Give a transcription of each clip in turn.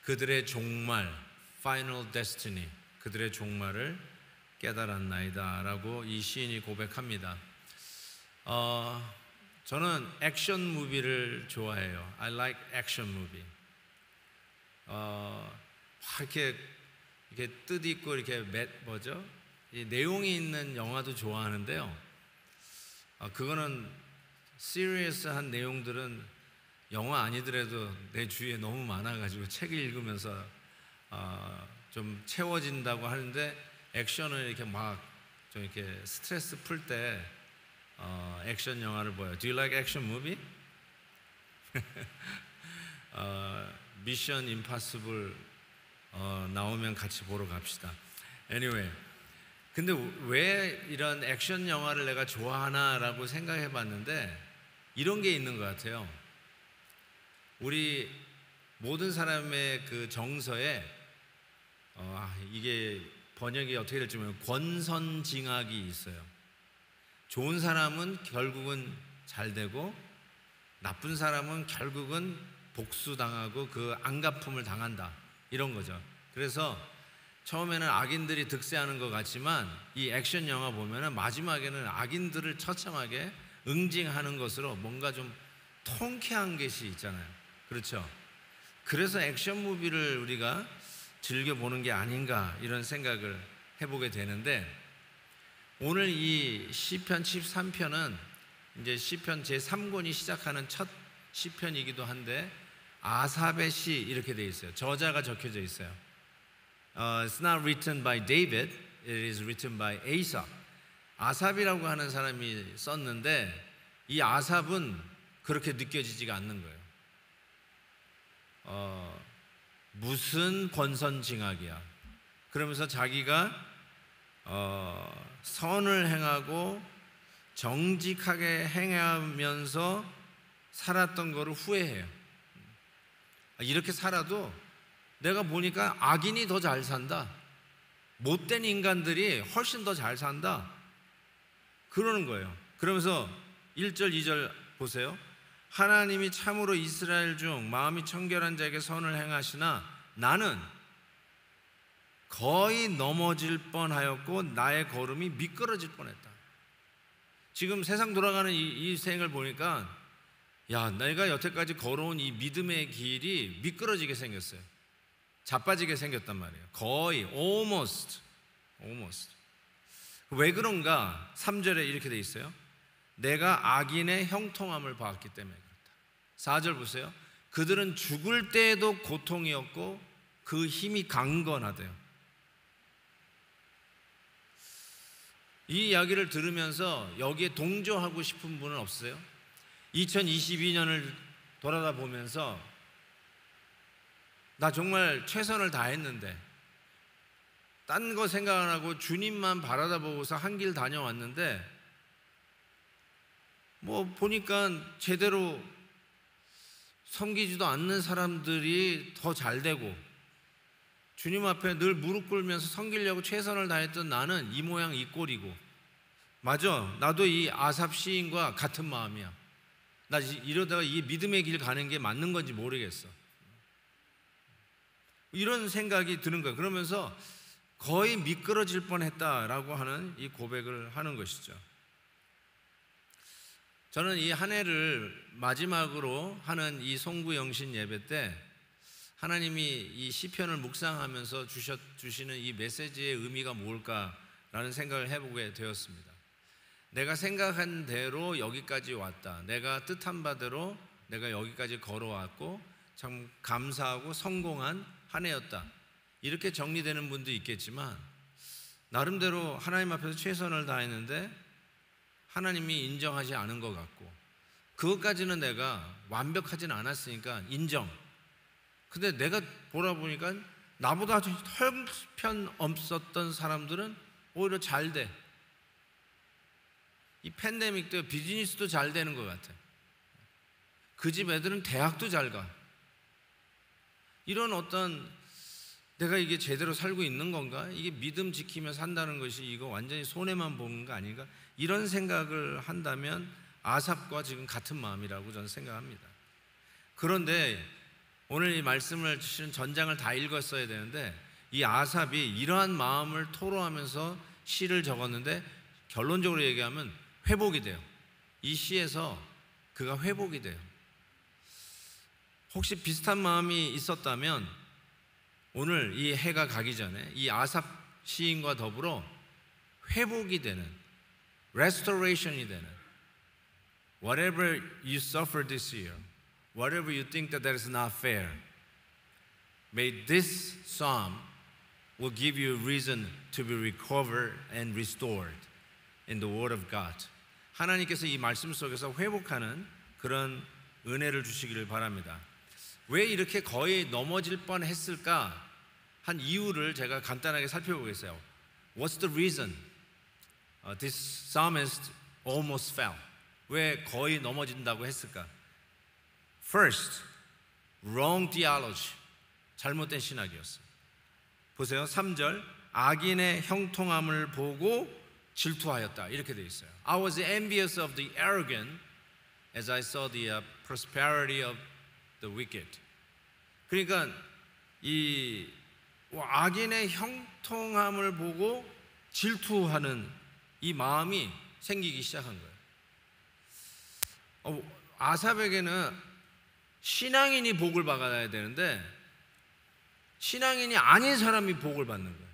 그들의 종말, Final Destiny, 그들의 종말을 깨달았나이다 라고 이 시인이 고백합니다. 저는 액션 무비를 좋아해요. I like action movie. 이렇게 뜻 있고 이렇게 이 내용이 있는 영화도 좋아하는데요. 그거는 시리어스한 내용들은 영화 아니더라도 내 주위에 너무 많아가지고 책을 읽으면서 좀 채워진다고 하는데, 액션을 이렇게 좀 이렇게 스트레스 풀 때 액션 영화를 봐요. Do you like action movie? 미션 임파서블 나오면 같이 보러 갑시다. Anyway, 근데 왜 이런 액션 영화를 내가 좋아하나라고 생각해 봤는데 이런 게 있는 것 같아요. 우리 모든 사람의 그 정서에 이게 번역이 어떻게 될지 모르겠어요. 권선징악이 있어요. 좋은 사람은 결국은 잘 되고 나쁜 사람은 결국은 복수당하고 그 안갚음을 당한다, 이런 거죠. 그래서 처음에는 악인들이 득세하는 것 같지만 이 액션 영화 보면은 마지막에는 악인들을 처참하게 응징하는 것으로 뭔가 좀 통쾌한 것이 있잖아요. 그렇죠? 그래서 액션 무비를 우리가 즐겨보는 게 아닌가, 이런 생각을 해보게 되는데, 오늘 이 시편 13편은 이제 시편 제3권이 시작하는 첫 시편이기도 한데 아삽의 시 이렇게 되어 있어요. 저자가 적혀져 있어요. It's not written by David, it is written by Asaph. 아삽이라고 하는 사람이 썼는데 이 아삽은 그렇게 느껴지지가 않는 거예요. 무슨 권선징악이야. 그러면서 자기가 선을 행하고 정직하게 행하면서 살았던 거를 후회해요. 이렇게 살아도 내가 보니까 악인이 더 잘 산다, 못된 인간들이 훨씬 더 잘 산다, 그러는 거예요. 그러면서 1절 2절 보세요. 하나님이 참으로 이스라엘 중 마음이 청결한 자에게 선을 행하시나 나는 거의 넘어질 뻔하였고 나의 걸음이 미끄러질 뻔했다. 지금 세상 돌아가는 이 생을 보니까 내가 여태까지 걸어온 이 믿음의 길이 미끄러지게 생겼어요. 자빠지게 생겼단 말이에요. 거의 almost. 왜 그런가? 3절에 이렇게 돼 있어요. 내가 악인의 형통함을 봐왔기 때문에 그렇다. 4절 보세요. 그들은 죽을 때에도 고통이었고 그 힘이 강건하대요. 이 이야기를 들으면서 여기에 동조하고 싶은 분은 없어요? 2022년을 돌아다 보면서 나 정말 최선을 다했는데, 딴 거 생각 안 하고 주님만 바라다 보고서 한 길 다녀왔는데 보니까 제대로 섬기지도 않는 사람들이 더 잘 되고, 주님 앞에 늘 무릎 꿇으면서 섬기려고 최선을 다했던 나는 이 모양 이 꼴이고. 맞아, 나도 이 아삽 시인과 같은 마음이야. 나 이러다가 이 믿음의 길 가는 게 맞는 건지 모르겠어, 이런 생각이 드는 거예요. 그러면서 거의 미끄러질 뻔했다라고 하는 이 고백을 하는 것이죠. 저는 이 한 해를 마지막으로 하는 이 송구영신 예배 때 하나님이 이 시편을 묵상하면서 주시는 이 메시지의 의미가 뭘까라는 생각을 해보게 되었습니다. 내가 생각한 대로 여기까지 왔다, 내가 뜻한 바대로 내가 여기까지 걸어왔고 참 감사하고 성공한 한 해였다, 이렇게 정리되는 분도 있겠지만, 나름대로 하나님 앞에서 최선을 다했는데 하나님이 인정하지 않은 것 같고, 그것까지는 내가 완벽하진 않았으니까 인정. 근데 내가 보니까 나보다 형편없었던 사람들은 오히려 잘 돼. 이 팬데믹 때 비즈니스도 잘 되는 것 같아. 그 집 애들은 대학도 잘 가. 이런 어떤, 내가 이게 제대로 살고 있는 건가? 이게 믿음 지키며 산다는 것이 이거 완전히 손해만 보는 거 아닌가? 이런 생각을 한다면 아삽과 지금 같은 마음이라고 저는 생각합니다. 그런데 오늘 이 말씀을 주시는 전장을 다 읽었어야 되는데 이 아삽이 이러한 마음을 토로하면서 시를 적었는데 결론적으로 얘기하면 회복이 돼요. 이 시에서 그가 회복이 돼요. 혹시 비슷한 마음이 있었다면 오늘 이 해가 가기 전에 이 아삽 시인과 더불어 회복이 되는, restoration이 되는, whatever you suffer this year, whatever you think that is not fair, may this psalm will give you reason to be recovered and restored in the word of God. 하나님께서 이 말씀 속에서 회복하는 그런 은혜를 주시기를 바랍니다. 왜 이렇게 거의 넘어질 뻔했을까 한 이유를 제가 간단하게 살펴보겠어요. What's the reason this psalmist almost fell? 왜 거의 넘어진다고 했을까? First, wrong theology. 잘못된 신학이었어요. 보세요. 3절 악인의 형통함을 보고 질투하였다 이렇게 되어 있어요. I was envious of the arrogant as I saw the prosperity of the wicked. 그러니까 이 악인의 형통함을 보고 질투하는 이 마음이 생기기 시작한 거예요. 아삽에게는 신앙인이 복을 받아야 되는데 신앙인이 아닌 사람이 복을 받는 거예요.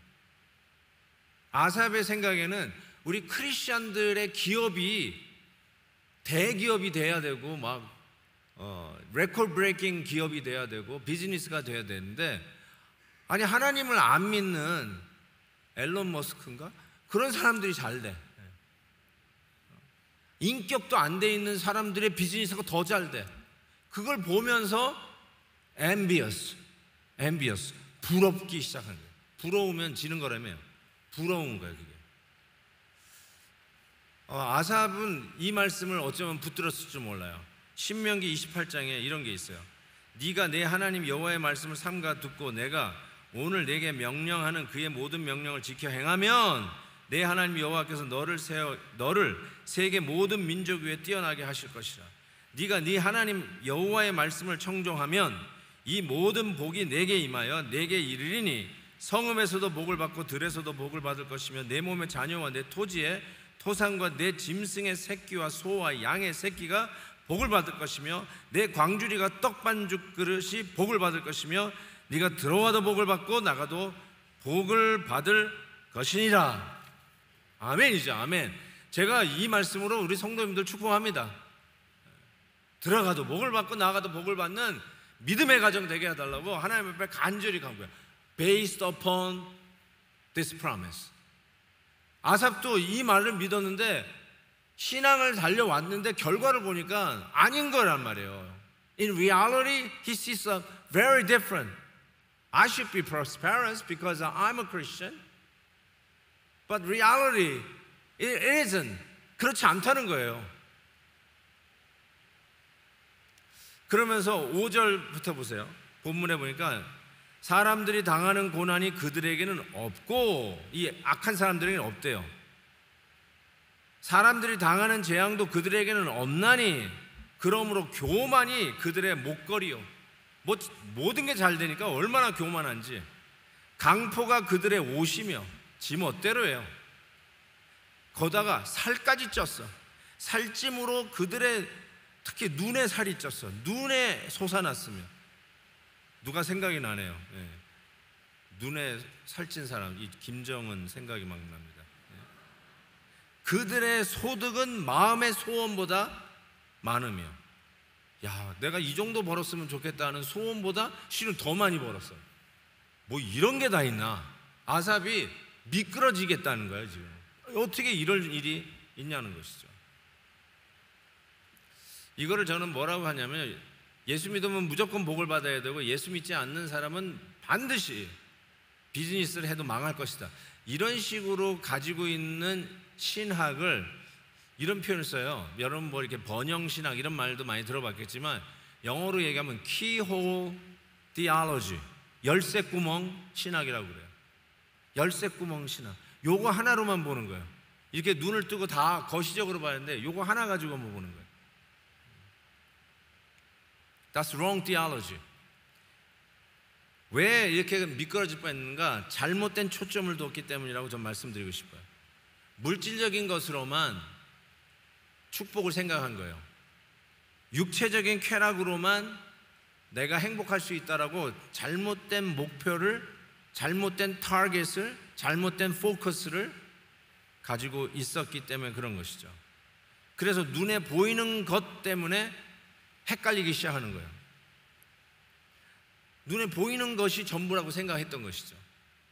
아삽의 생각에는 우리 크리스천들의 기업이 대기업이 돼야 되고 막 레코드 브레이킹 기업이 돼야 되고 비즈니스가 돼야 되는데 아니 하나님을 안 믿는 앨런 머스크인가? 그런 사람들이 잘 돼. 인격도 안 돼 있는 사람들의 비즈니스가 더 잘 돼. 그걸 보면서 envious, 부럽기 시작한 거예요. 부러우면 지는 거라며. 부러운 거예요 그게. 아삽은 이 말씀을 어쩌면 붙들었을 줄 몰라요. 신명기 28장에 이런 게 있어요. 네가 내 하나님 여호와의 말씀을 삼가 듣고 내가 오늘 내게 명령하는 그의 모든 명령을 지켜 행하면 내 하나님 여호와께서 너를 세계 모든 민족 위에 뛰어나게 하실 것이라. 네가 네 하나님 여호와의 말씀을 청종하면 이 모든 복이 내게 임하여 내게 이르리니 성읍에서도 복을 받고 들에서도 복을 받을 것이며 내 몸의 자녀와 내 토지의 토산과 내 짐승의 새끼와 소와 양의 새끼가 복을 받을 것이며 내 광주리가 떡반죽 그릇이 복을 받을 것이며 네가 들어와도 복을 받고 나가도 복을 받을 것이니라. 아멘이죠. 아멘. 제가 이 말씀으로 우리 성도님들 축복합니다. 들어가도 복을 받고 나가도 복을 받는 믿음의 가정 되게 해달라고 하나님 앞에 간절히 간구해요. Based upon this promise. 아삽도 이 말을 믿었는데 신앙을 달려왔는데 결과를 보니까 아닌 거란 말이에요. In reality, he sees a very different. I should be prosperous because I'm a Christian. But reality, it isn't. 그렇지 않다는 거예요. 그러면서 5절부터 보세요. 본문에 보니까 사람들이 당하는 고난이 그들에게는 없고 이 악한 사람들에게는 없대요. 사람들이 당하는 재앙도 그들에게는 없나니 그러므로 교만이 그들의 목걸이요. 모든 게 잘 되니까 얼마나 교만한지. 강포가 그들의 옷이며 지 멋대로 해요. 거다가 살까지 쪘어. 살찜으로 그들의 특히 눈에 살이 쪘어. 눈에 솟아났으며. 누가 생각이 나네요. 네. 눈에 살찐 사람, 이 김정은 생각이 막 납니다. 네. 그들의 소득은 마음의 소원보다 많으며, 야, 내가 이 정도 벌었으면 좋겠다는 소원보다 실은 더 많이 벌었어. 뭐 이런 게 다 있나? 아삽이 미끄러지겠다는 거예요 지금. 어떻게 이럴 일이 있냐는 것이죠. 이거를 저는 뭐라고 하냐면, 예수 믿으면 무조건 복을 받아야 되고 예수 믿지 않는 사람은 반드시 비즈니스를 해도 망할 것이다, 이런 식으로 가지고 있는 신학을, 이런 표현을 써요. 여러분 뭐 이렇게 번영신학 이런 말도 많이 들어봤겠지만 영어로 얘기하면 keyhole theology, 열쇠구멍 신학이라고 그래요. 열쇠구멍 신학. 요거 하나로만 보는 거예요. 이렇게 눈을 뜨고 다 거시적으로 봤는데 요거 하나 가지고만 보는 거예요. That's wrong theology. 왜 이렇게 미끄러질 뻔했는가? 잘못된 초점을 뒀기 때문이라고 좀 말씀드리고 싶어요. 물질적인 것으로만 축복을 생각한 거예요. 육체적인 쾌락으로만 내가 행복할 수 있다라고 잘못된 목표를, 잘못된 타겟을, 잘못된 포커스를 가지고 있었기 때문에 그런 것이죠. 그래서 눈에 보이는 것 때문에 헷갈리기 시작하는 거예요. 눈에 보이는 것이 전부라고 생각했던 것이죠.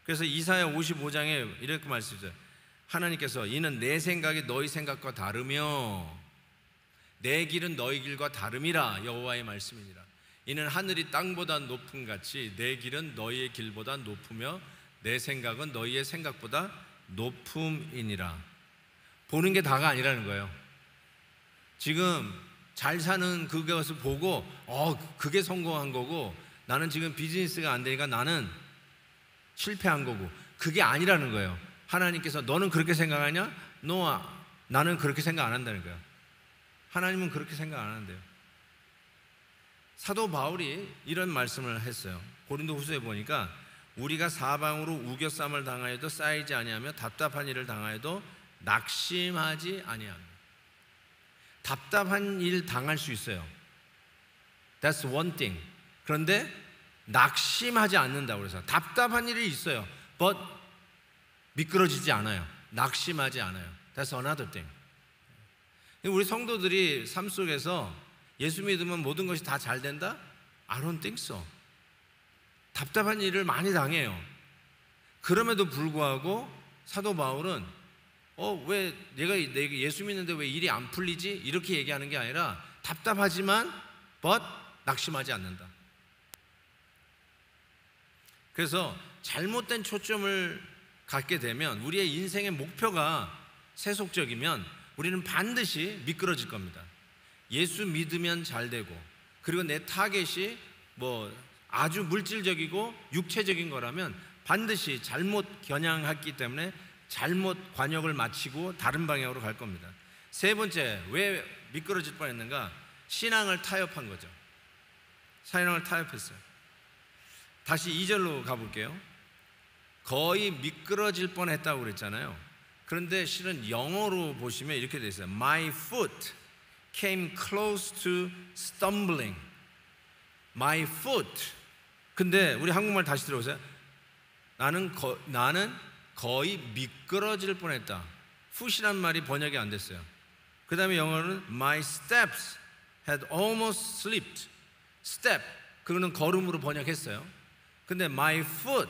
그래서 이사야 55장에 이렇게 말씀하세요. 하나님께서 이는 내 생각이 너희 생각과 다르며 내 길은 너희 길과 다름이라 여호와의 말씀이니라. 이는 하늘이 땅보다 높음 같이 내 길은 너희의 길보다 높으며 내 생각은 너희의 생각보다 높음이니라. 보는 게 다가 아니라는 거예요. 지금 잘 사는 그것을 보고 그게 성공한 거고 나는 지금 비즈니스가 안 되니까 나는 실패한 거고, 그게 아니라는 거예요. 하나님께서 너는 그렇게 생각하냐? 나는 그렇게 생각 안 한다는 거예요. 하나님은 그렇게 생각 안 하는데요. 사도 바울이 이런 말씀을 했어요. 고린도후서에 보니까 우리가 사방으로 우겨쌈을 당하여도 쌓이지 아니하며 답답한 일을 당하여도 낙심하지 아니하며. 답답한 일 당할 수 있어요. That's one thing. 그런데 낙심하지 않는다고 그래서 답답한 일이 있어요. But 미끄러지지 않아요. 낙심하지 않아요. That's another thing. 우리 성도들이 삶 속에서 예수 믿으면 모든 것이 다 잘 된다? I don't think so. 답답한 일을 많이 당해요. 그럼에도 불구하고 사도 바울은 왜 내가 예수 믿는데 왜 일이 안 풀리지? 이렇게 얘기하는 게 아니라 답답하지만 but 낙심하지 않는다. 그래서 잘못된 초점을 갖게 되면, 우리의 인생의 목표가 세속적이면 우리는 반드시 미끄러질 겁니다. 예수 믿으면 잘 되고, 그리고 내 타겟이 아주 물질적이고 육체적인 거라면 반드시 잘못 겨냥했기 때문에 잘못 관역을 마치고 다른 방향으로 갈 겁니다. 세 번째, 왜 미끄러질 뻔했는가? 신앙을 타협한 거죠. 신앙을 타협했어요. 다시 2절로 가볼게요. 거의 미끄러질 뻔했다고 그랬잖아요. 그런데 실은 영어로 보시면 이렇게 돼 있어요. My foot came close to stumbling. My foot. 근데 우리 한국말 다시 들어보세요. 나는 거의 미끄러질 뻔했다. foot이란 말이 번역이 안 됐어요. 그 다음에 영어로는 My steps had almost slipped. step, 그거는 걸음으로 번역했어요. 근데 my foot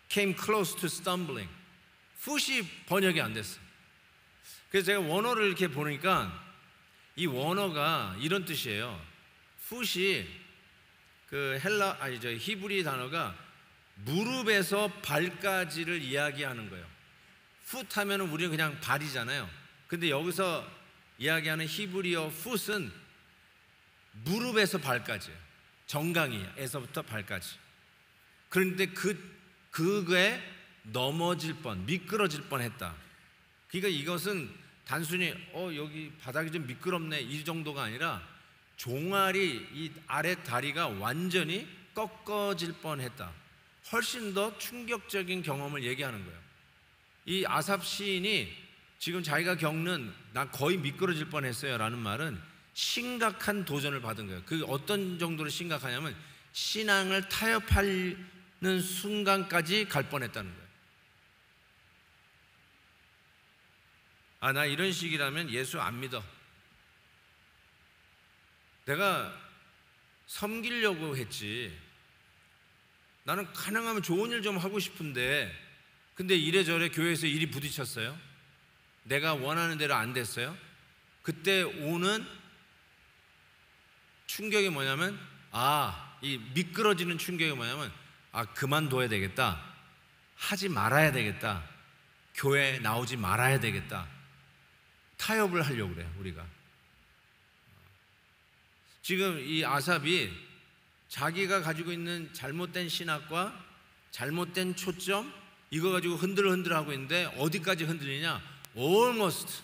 came close to stumbling. foot이 번역이 안 됐어요. 그래서 제가 원어를 이렇게 보니까 이 원어가 이런 뜻이에요. foot이 히브리 단어가 무릎에서 발까지를 이야기하는 거예요. foot 하면은 우리는 그냥 발이잖아요. 근데 여기서 이야기하는 히브리어 foot은 무릎에서 발까지예요. 정강이에서부터 발까지. 그런데 그거에 넘어질 뻔, 미끄러질 뻔했다. 그러니까 이것은 단순히 여기 바닥이 좀 미끄럽네 이 정도가 아니라 종아리 이 아래 다리가 완전히 꺾어질 뻔했다. 훨씬 더 충격적인 경험을 얘기하는 거예요. 이 아삽 시인이 지금 자기가 겪는 나 거의 미끄러질 뻔했어요 라는 말은 심각한 도전을 받은 거예요. 그 어떤 정도로 심각하냐면 신앙을 타협하는 순간까지 갈 뻔했다는 거예요. 나 이런 식이라면 예수 안 믿어. 내가 섬기려고 했지. 나는 가능하면 좋은 일 좀 하고 싶은데 근데 이래저래 교회에서 일이 부딪혔어요. 내가 원하는 대로 안 됐어요. 그때 오는 충격이 뭐냐면 이 미끄러지는 충격이 뭐냐면 그만둬야 되겠다. 하지 말아야 되겠다. 교회 나오지 말아야 되겠다. 타협을 하려고 그래요. 우리가 지금 이 아삽이 자기가 가지고 있는 잘못된 신학과 잘못된 초점 이거 가지고 흔들흔들하고 있는데 어디까지 흔들리냐? Almost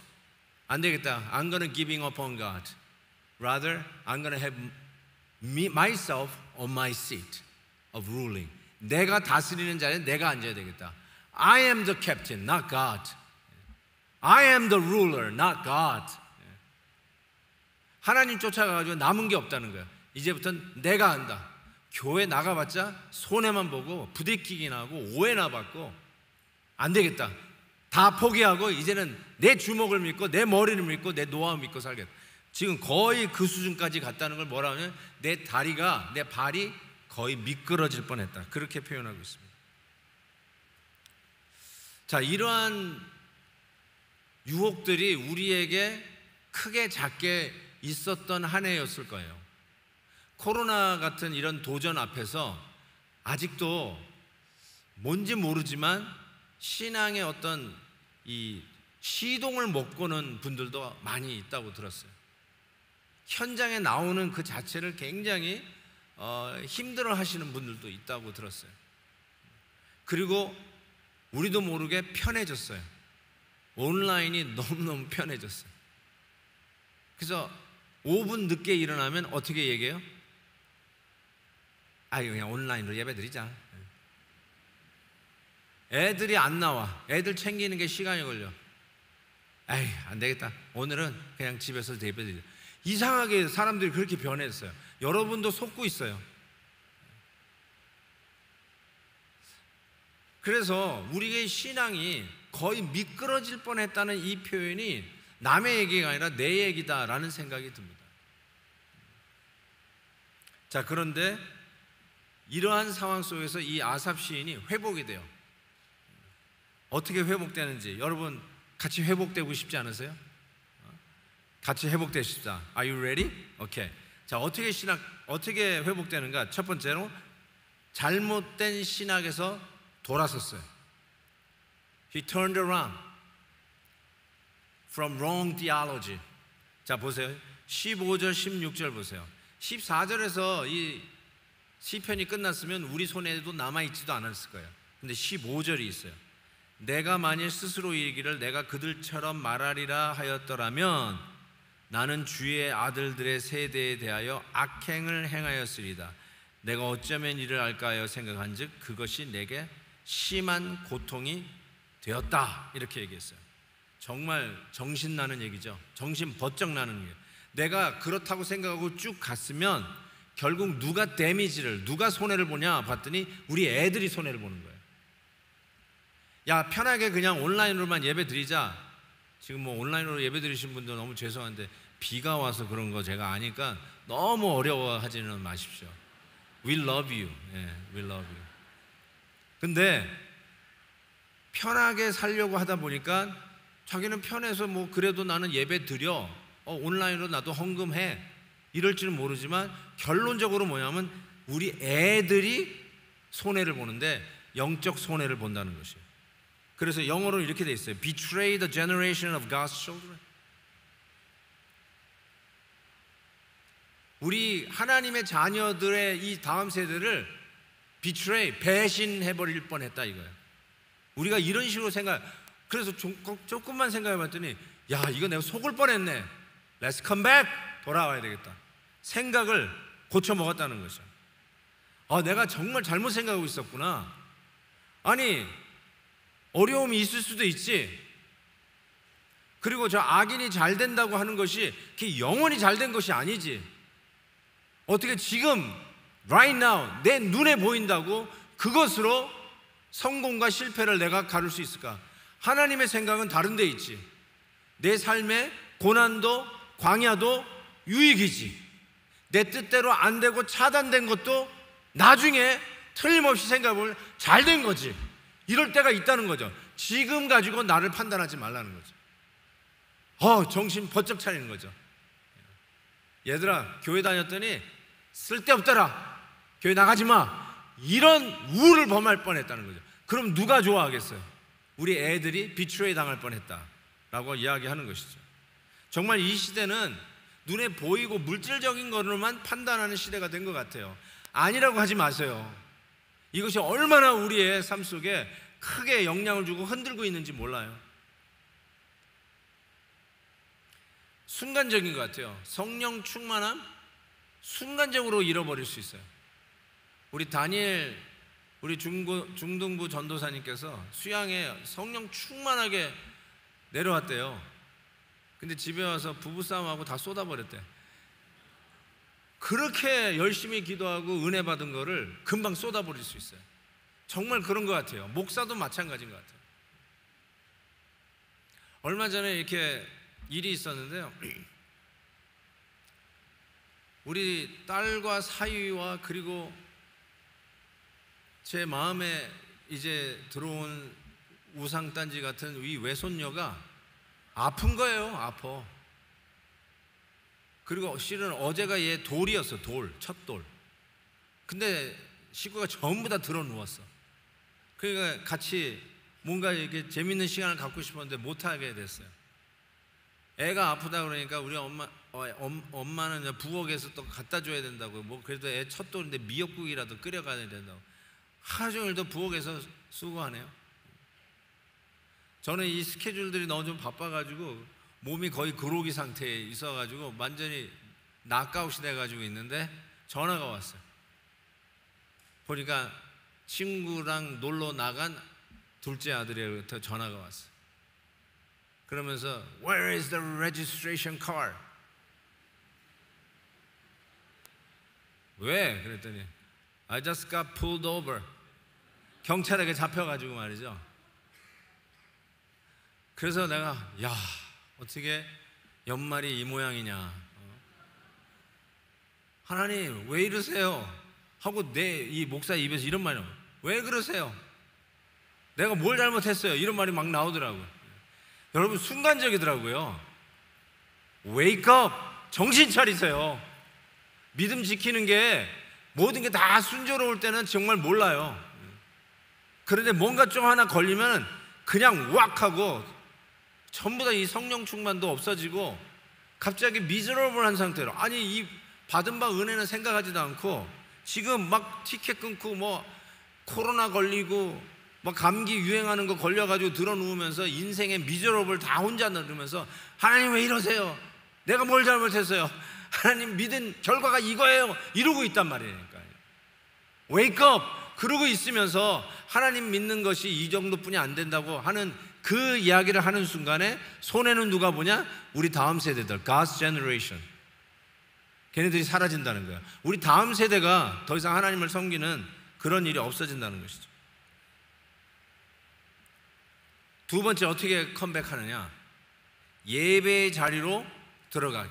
안 되겠다. I'm gonna giving up on God. Rather, I'm gonna have myself on my seat of ruling. 내가 다스리는 자리에 내가 앉아야 되겠다. I am the captain, not God. I am the ruler, not God. 하나님 쫓아가가지고 남은 게 없다는 거야. 이제부터는 내가 한다. 교회 나가봤자 손해만 보고 부대끼기나 하고 오해나 받고 안 되겠다. 다 포기하고 이제는 내 주먹을 믿고 내 머리를 믿고 내 노하우 믿고 살겠다. 지금 거의 그 수준까지 갔다는 걸 뭐라 하냐면 내 다리가, 내 발이 거의 미끄러질 뻔했다. 그렇게 표현하고 있습니다. 자, 이러한 유혹들이 우리에게 크게 작게 있었던 한 해였을 거예요. 코로나 같은 이런 도전 앞에서 아직도 뭔지 모르지만 신앙의 어떤 이 시동을 못 거는 분들도 많이 있다고 들었어요. 현장에 나오는 그 자체를 굉장히 힘들어 하시는 분들도 있다고 들었어요. 그리고 우리도 모르게 편해졌어요. 온라인이 너무너무 편해졌어요. 그래서 5분 늦게 일어나면 어떻게 얘기해요? 그냥 온라인으로 예배드리자. 애들이 안 나와. 애들 챙기는 게 시간이 걸려. 안 되겠다. 오늘은 그냥 집에서 예배드리자. 이상하게 사람들이 그렇게 변했어요. 여러분도 속고 있어요. 그래서 우리의 신앙이 거의 미끄러질 뻔했다는 이 표현이 남의 얘기가 아니라 내 얘기다라는 생각이 듭니다. 자, 그런데 이러한 상황 속에서 이 아삽 시인이 회복이 돼요. 어떻게 회복되는지 여러분 같이 회복되고 싶지 않으세요? 같이 회복되십시다. Are you ready? 오케이. 자, 어떻게 회복되는가? 첫 번째로 잘못된 신학에서 돌아섰어요. He turned around from wrong theology. 자, 보세요. 15절 16절 보세요. 14절에서 이 시편이 끝났으면 우리 손에도 남아있지도 않았을 거예요. 근데 15절이 있어요. 내가 만일 스스로 이르기를 내가 그들처럼 말하리라 하였더라면 나는 주의 아들들의 세대에 대하여 악행을 행하였으리다. 내가 어쩌면 이를 알까 하여 생각한즉 그것이 내게 심한 고통이 되었다. 이렇게 얘기했어요. 정말 정신 나는 얘기죠. 정신 번쩍 나는 얘기예요. 내가 그렇다고 생각하고 쭉 갔으면 결국 누가 손해를 보냐 봤더니 우리 애들이 손해를 보는 거예요. 야, 편하게 그냥 온라인으로만 예배 드리자. 지금 뭐 온라인으로 예배 드리신 분들 너무 죄송한데 비가 와서 그런 거 제가 아니까 너무 어려워하지는 마십시오. We love you. We love you. 근데 편하게 살려고 하다 보니까 자기는 편해서 뭐 그래도 나는 예배 드려. 온라인으로 나도 헌금해. 이럴 줄은 모르지만 결론적으로 뭐냐면 우리 애들이 손해를 보는데 영적 손해를 본다는 것이에요. 그래서 영어로 이렇게 돼 있어요. Betray the generation of God's children. 우리 하나님의 자녀들의 이 다음 세대를 betray, 배신해버릴 뻔했다 이거예요. 우리가 이런 식으로 그래서 조금만 생각해봤더니 야, 이거 내가 속을 뻔했네. Let's come back. 돌아와야 되겠다. 생각을 고쳐 먹었다는 거죠. 내가 정말 잘못 생각하고 있었구나. 아니, 어려움이 있을 수도 있지. 그리고 저 악인이 잘 된다고 하는 것이 그게 영원히 잘 된 것이 아니지. 어떻게 지금 right now 내 눈에 보인다고 그것으로 성공과 실패를 내가 가를 수 있을까? 하나님의 생각은 다른 데 있지. 내 삶의 고난도 광야도 유익이지. 내 뜻대로 안 되고 차단된 것도 나중에 틀림없이 생각해보면 잘 된 거지. 이럴 때가 있다는 거죠. 지금 가지고 나를 판단하지 말라는 거죠. 정신 번쩍 차리는 거죠. 얘들아, 교회 다녔더니 쓸데없더라. 교회 나가지 마. 이런 우를 범할 뻔했다는 거죠. 그럼 누가 좋아하겠어요? 우리 애들이 비추에 당할 뻔했다라고 이야기하는 것이죠. 정말 이 시대는 눈에 보이고 물질적인 것으로만 판단하는 시대가 된 것 같아요. 아니라고 하지 마세요. 이것이 얼마나 우리의 삶 속에 크게 영향을 주고 흔들고 있는지 몰라요. 순간적인 것 같아요. 성령 충만함 순간적으로 잃어버릴 수 있어요. 우리 다니엘 우리 중등부 전도사님께서 수양에 성령 충만하게 내려왔대요. 근데 집에 와서 부부싸움하고 다 쏟아버렸대. 그렇게 열심히 기도하고 은혜 받은 거를 금방 쏟아버릴 수 있어요. 정말 그런 것 같아요. 목사도 마찬가지인 것 같아요. 얼마 전에 이렇게 일이 있었는데요. 우리 딸과 사위와 그리고 제 마음에 이제 들어온 우상단지 같은 이 외손녀가 아픈 거예요. 아파. 그리고 실은 어제가 얘 돌이었어. 첫 돌. 근데 식구가 전부 다 들어 누웠어. 그러니까 같이 뭔가 이렇게 재밌는 시간을 갖고 싶었는데 못하게 됐어요. 애가 아프다 그러니까 우리 엄마는 부엌에서 또 갖다 줘야 된다고. 뭐 그래도 애 첫 돌인데 미역국이라도 끓여가야 된다고. 하루 종일 또 부엌에서 수고하네요. 저는 이 스케줄들이 너무 좀 바빠가지고 몸이 거의 그로기 상태에 있어가지고 완전히 낙아웃이 돼가지고 있는데 전화가 왔어요. 보니까 친구랑 놀러 나간 둘째 아들로부터 전화가 왔어요. 그러면서 Where is the registration car? 왜? 그랬더니 I just got pulled over. 경찰에게 잡혀가지고 말이죠. 그래서 내가 야 어떻게 연말이 이 모양이냐. 하나님 왜 이러세요? 하고 내 이 목사 입에서 이런 말이 나와요. 왜 그러세요? 내가 뭘 잘못했어요? 이런 말이 막 나오더라고요. 여러분 순간적이더라고요. Wake up! 정신 차리세요. 믿음 지키는 게 모든 게 다 순조로울 때는 정말 몰라요. 그런데 뭔가 좀 하나 걸리면 그냥 왁 하고 전부 다 이 성령 충만도 없어지고 갑자기 미저러블한 상태로, 아니 이 받은 바 은혜는 생각하지도 않고 지금 막 티켓 끊고 뭐 코로나 걸리고 막 감기 유행하는 거 걸려가지고 들어 누우면서 인생의 미저러블 다 혼자 누르면서 하나님 왜 이러세요? 내가 뭘 잘못했어요? 하나님 믿은 결과가 이거예요. 이러고 있단 말이니까요. Wake up! 그러고 있으면서 하나님 믿는 것이 이 정도뿐이 안 된다고 하는 그 이야기를 하는 순간에 손해는 누가 보냐? 우리 다음 세대들, God's generation. 걔네들이 사라진다는 거야. 우리 다음 세대가 더 이상 하나님을 섬기는 그런 일이 없어진다는 것이죠. 두 번째 어떻게 컴백하느냐? 예배의 자리로 들어가기.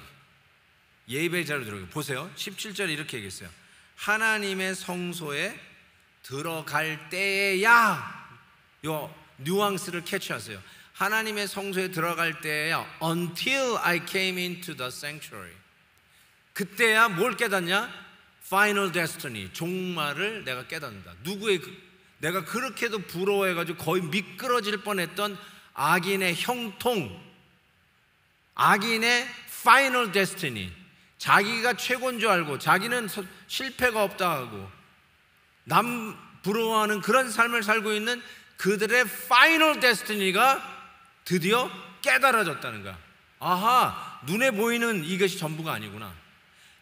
예배의 자리로 들어가기. 보세요. 17절에 이렇게 얘기했어요. 하나님의 성소에 들어갈 때야, 요 뉘앙스를 캐치하세요. 하나님의 성소에 들어갈 때야, until I came into the sanctuary. 그때야 뭘 깨닫냐? Final destiny, 종말을 내가 깨닫는다. 누구의 내가 그렇게도 부러워해가지고 거의 미끄러질 뻔했던 악인의 형통, 악인의 Final destiny, 자기가 최고인 줄 알고 자기는 실패가 없다 하고 남 부러워하는 그런 삶을 살고 있는 그들의 Final destiny가 드디어 깨달아졌다는 거야. 아하, 눈에 보이는 이것이 전부가 아니구나.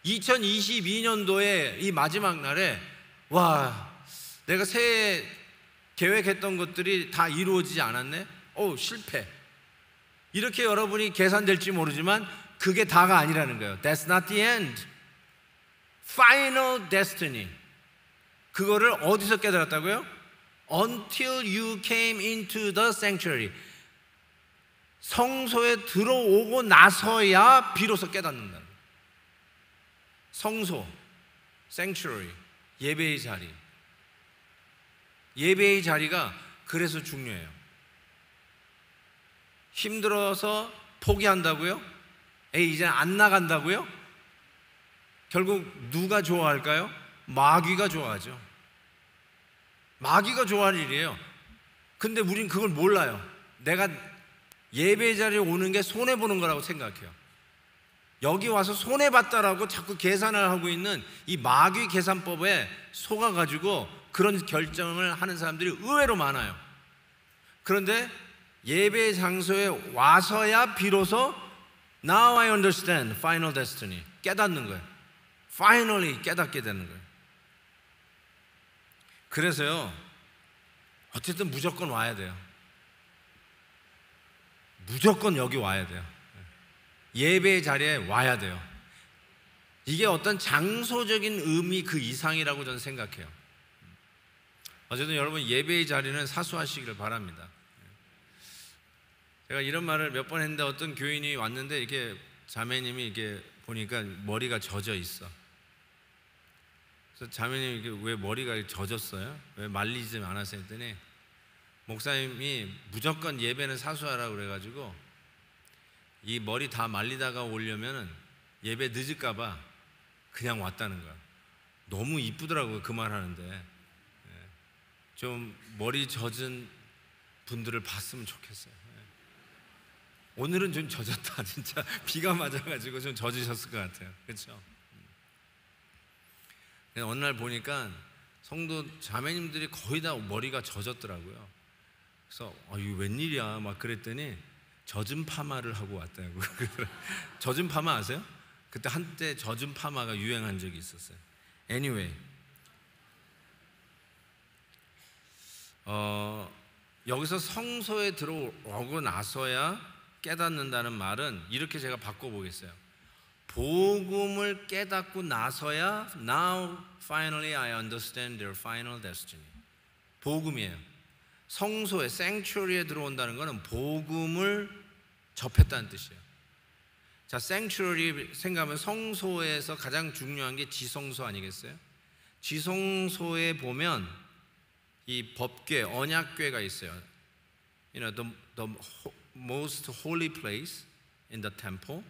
2022년도에 이 마지막 날에 와, 내가 새해 계획했던 것들이 다 이루어지지 않았네? 실패. 이렇게 여러분이 계산될지 모르지만 그게 다가 아니라는 거예요. That's not the end. Final destiny. 그거를 어디서 깨달았다고요? Until you came into the sanctuary. 성소에 들어오고 나서야 비로소 깨닫는다는 거예요. 성소, sanctuary, 예배의 자리. 예배의 자리가 그래서 중요해요. 힘들어서 포기한다고요? 이제 안 나간다고요? 결국 누가 좋아할까요? 마귀가 좋아하죠. 마귀가 좋아할 일이에요. 근데 우린 그걸 몰라요. 내가 예배 자리에 오는 게 손해보는 거라고 생각해요. 여기 와서 손해봤다라고 자꾸 계산을 하고 있는 이 마귀 계산법에 속아가지고 그런 결정을 하는 사람들이 의외로 많아요. 그런데 예배 장소에 와서야 비로소 Now I understand final destiny. 깨닫는 거예요. Finally 깨닫게 되는 거예요. 그래서요, 어쨌든 무조건 와야 돼요. 무조건 여기 와야 돼요. 예배의 자리에 와야 돼요. 이게 어떤 장소적인 의미 그 이상이라고 저는 생각해요. 어쨌든 여러분, 예배의 자리는 사수하시기를 바랍니다. 제가 이런 말을 몇 번 했는데, 어떤 교인이 왔는데 이렇게 자매님이 이렇게 보니까 머리가 젖어 있어. 그래서 자매님이 이렇게 왜 머리가 젖었어요? 왜 말리지 않았어요? 했더니 목사님이 무조건 예배는 사수하라고 그래가지고 이 머리 다 말리다가 오려면은 예배 늦을까봐 그냥 왔다는 거야. 너무 이쁘더라고요, 그 말 하는데. 좀 머리 젖은 분들을 봤으면 좋겠어요. 오늘은 좀 젖었다. 진짜 비가 맞아가지고 좀 젖으셨을 것 같아요. 그렇죠? 어느 날 보니까 성도 자매님들이 거의 다 머리가 젖었더라고요. 그래서 이거 웬일이야 막 그랬더니 젖은 파마를 하고 왔다고. 젖은 파마 아세요? 그때 한때 젖은 파마가 유행한 적이 있었어요. Anyway, 여기서 성소에 들어오고 나서야 깨닫는다는 말은 이렇게 제가 바꿔보겠어요. 복음을 깨닫고 나서야 Now finally I understand their final destiny. 복음이에요. 성소에 sanctuary에 들어온다는 것은 복음을 접했다는 뜻이에요. 자, sanctuary 생각하면 성소에서 가장 중요한 게 지성소 아니겠어요? 지성소에 보면 이 법궤, 언약궤가 있어요. You know, the most holy place in the temple.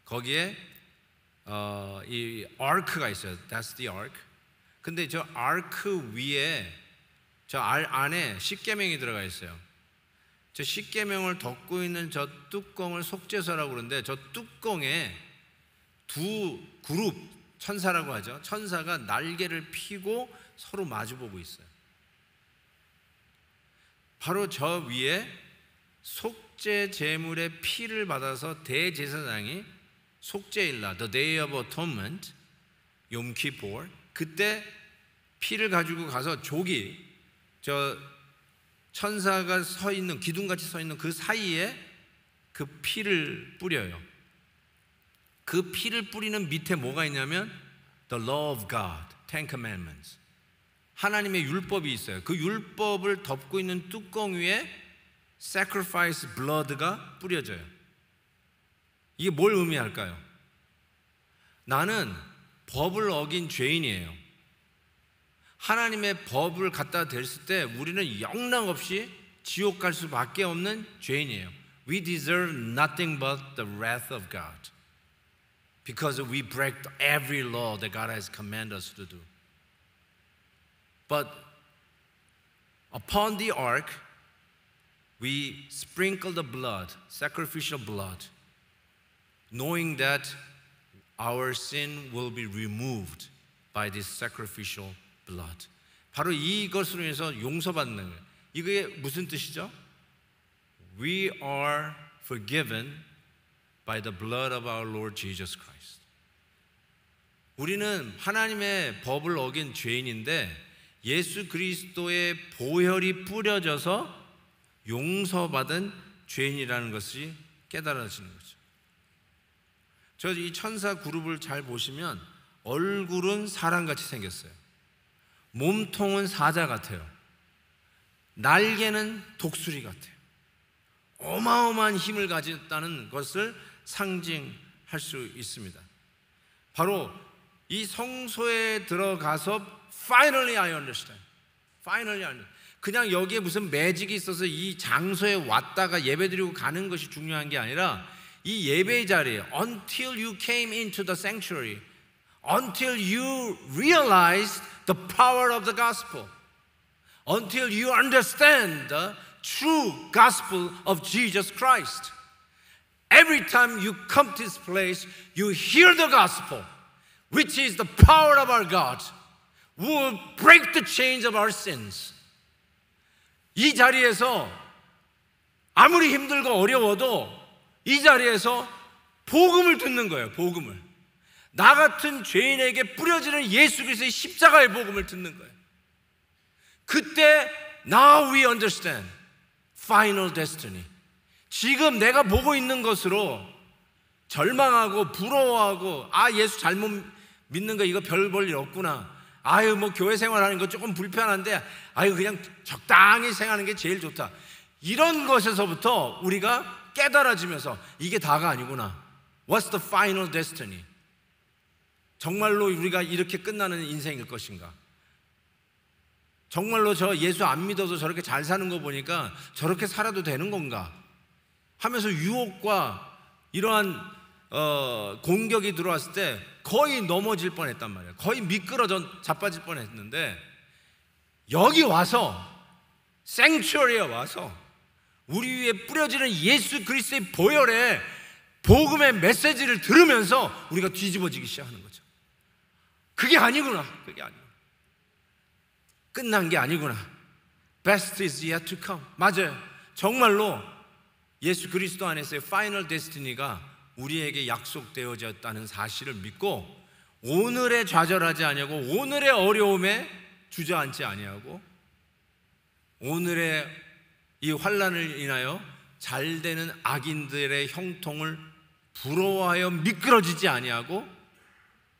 거기에 이 ark가 있어요. That's the ark. 근데 저 ark 위에 저 안에 십계명이 들어가 있어요. 저 십계명을 덮고 있는 저 뚜껑을 속죄서라고 그러는데, 저 뚜껑에 두 그룹 천사라고 하죠. 천사가 날개를 펴고 서로 마주보고 있어요. 바로 저 위에 속죄 제물의 피를 받아서 대제사장이 속죄일날, the day of atonement, 욤키포르, 그때 피를 가지고 가서 조기, 저 천사가 서 있는, 기둥같이 서 있는 그 사이에 그 피를 뿌려요. 그 피를 뿌리는 밑에 뭐가 있냐면 the law of God, Ten Commandments, 하나님의 율법이 있어요. 그 율법을 덮고 있는 뚜껑 위에 sacrifice blood가 뿌려져요. 이게 뭘 의미할까요? 나는 법을 어긴 죄인이에요. 하나님의 법을 갖다 댔을 때 우리는 영락없이 지옥 갈 수밖에 없는 죄인이에요. We deserve nothing but the wrath of God because we break every law that God has commanded us to do. But upon the ark, we sprinkle the blood, sacrificial blood, knowing that our sin will be removed by this sacrificial blood. 바로 이것으로 인해서 용서받는 거예요. 이게 무슨 뜻이죠? We are forgiven by the blood of our Lord Jesus Christ. 우리는 하나님의 법을 어긴 죄인인데 예수 그리스도의 보혈이 뿌려져서 용서받은 죄인이라는 것이 깨달아지는 거죠. 저 이 천사 그룹을 잘 보시면 얼굴은 사람같이 생겼어요. 몸통은 사자 같아요. 날개는 독수리 같아요. 어마어마한 힘을 가졌다는 것을 상징할 수 있습니다. 바로 이 성소에 들어가서 Finally I understand. Finally I understand. 그냥 여기에 무슨 매직이 있어서 이 장소에 왔다가 예배드리고 가는 것이 중요한 게 아니라 이 예배의 자리에 until you came into the sanctuary, until you realized the power of the gospel, until you understand the true gospel of Jesus Christ. Every time you come to this place, you hear the gospel, which is the power of our God, who will break the chains of our sins. 이 자리에서 아무리 힘들고 어려워도 이 자리에서 복음을 듣는 거예요. 복음을. 나 같은 죄인에게 뿌려지는 예수 그리스도의 십자가의 복음을 듣는 거예요. 그때 Now we understand final destiny. 지금 내가 보고 있는 것으로 절망하고 부러워하고 예수 잘못 믿는 거 이거 별 볼 일 없구나. 뭐 교회 생활하는 거 조금 불편한데 그냥 적당히 생활하는 게 제일 좋다. 이런 것에서부터 우리가 깨달아지면서 이게 다가 아니구나. What's the final destiny? 정말로 우리가 이렇게 끝나는 인생일 것인가? 정말로 저 예수 안 믿어도 저렇게 잘 사는 거 보니까 저렇게 살아도 되는 건가? 하면서 유혹과 이러한 공격이 들어왔을 때 거의 넘어질 뻔했단 말이에요. 거의 미끄러져 자빠질 뻔했는데 여기 와서 생츄어리에 와서 우리 위에 뿌려지는 예수 그리스도의 보혈의 복음의 메시지를 들으면서 우리가 뒤집어지기 시작하는 거죠. 그게 아니구나. 그게 아니구나. 끝난 게 아니구나. Best is yet to come. 맞아요. 정말로 예수 그리스도 안에서의 파이널 데스티니가 우리에게 약속되어졌다는 사실을 믿고 오늘에 좌절하지 아니하고 오늘의 어려움에 주저앉지 아니하고 오늘의 이 환난을 인하여 잘되는 악인들의 형통을 부러워하여 미끄러지지 아니하고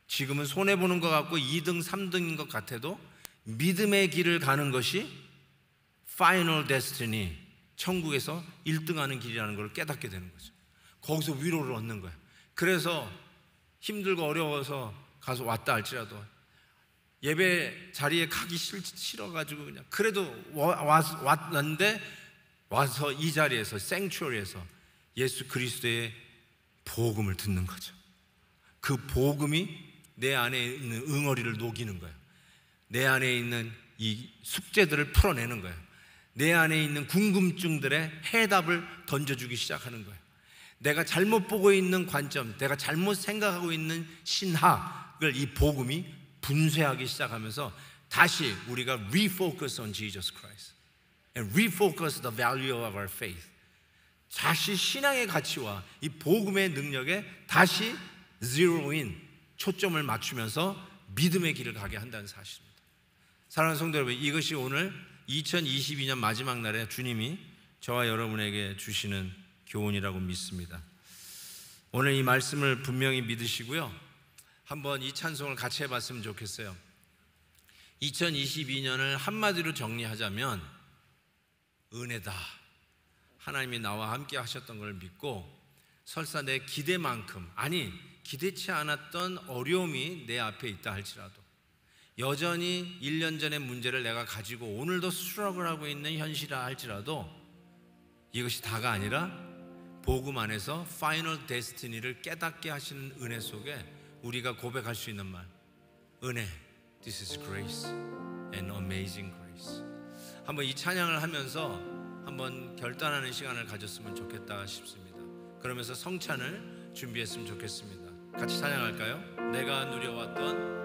지금은 손해보는 것 같고 2등 3등인 것 같아도 믿음의 길을 가는 것이 파이널 데스티니, 천국에서 1등하는 길이라는 걸 깨닫게 되는 거죠. 거기서 위로를 얻는 거예요. 그래서 힘들고 어려워서 가서 왔다 할지라도 예배 자리에 가기 싫어가지고 그냥 그래도 왔는데 와서 이 자리에서 생츄어리에서 예수 그리스도의 복음을 듣는 거죠. 그 복음이 내 안에 있는 응어리를 녹이는 거예요. 내 안에 있는 이 숙제들을 풀어내는 거예요. 내 안에 있는 궁금증들의 해답을 던져주기 시작하는 거예요. 내가 잘못 보고 있는 관점, 내가 잘못 생각하고 있는 신학을 이 복음이 분쇄하기 시작하면서 다시 우리가 refocus on Jesus Christ and refocus the value of our faith. 다시 신앙의 가치와 이 복음의 능력에 다시 zero in, 초점을 맞추면서 믿음의 길을 가게 한다는 사실입니다. 사랑하는 성도 여러분, 이것이 오늘 2022년 마지막 날에 주님이 저와 여러분에게 주시는 교훈이라고 믿습니다. 오늘 이 말씀을 분명히 믿으시고요, 한번 이 찬송을 같이 해봤으면 좋겠어요. 2022년을 한마디로 정리하자면 은혜다. 하나님이 나와 함께 하셨던 걸 믿고 설사 내 기대만큼, 아니 기대치 않았던 어려움이 내 앞에 있다 할지라도 여전히 1년 전의 문제를 내가 가지고 오늘도 스트러글 하고 있는 현실이라 할지라도 이것이 다가 아니라 복음 안에서 파이널 데스티니를 깨닫게 하시는 은혜 속에 우리가 고백할 수 있는 말, 은혜, This is grace and amazing grace. 한번 이 찬양을 하면서 한번 결단하는 시간을 가졌으면 좋겠다 싶습니다. 그러면서 성찬을 준비했으면 좋겠습니다. 같이 찬양할까요? 내가 누려왔던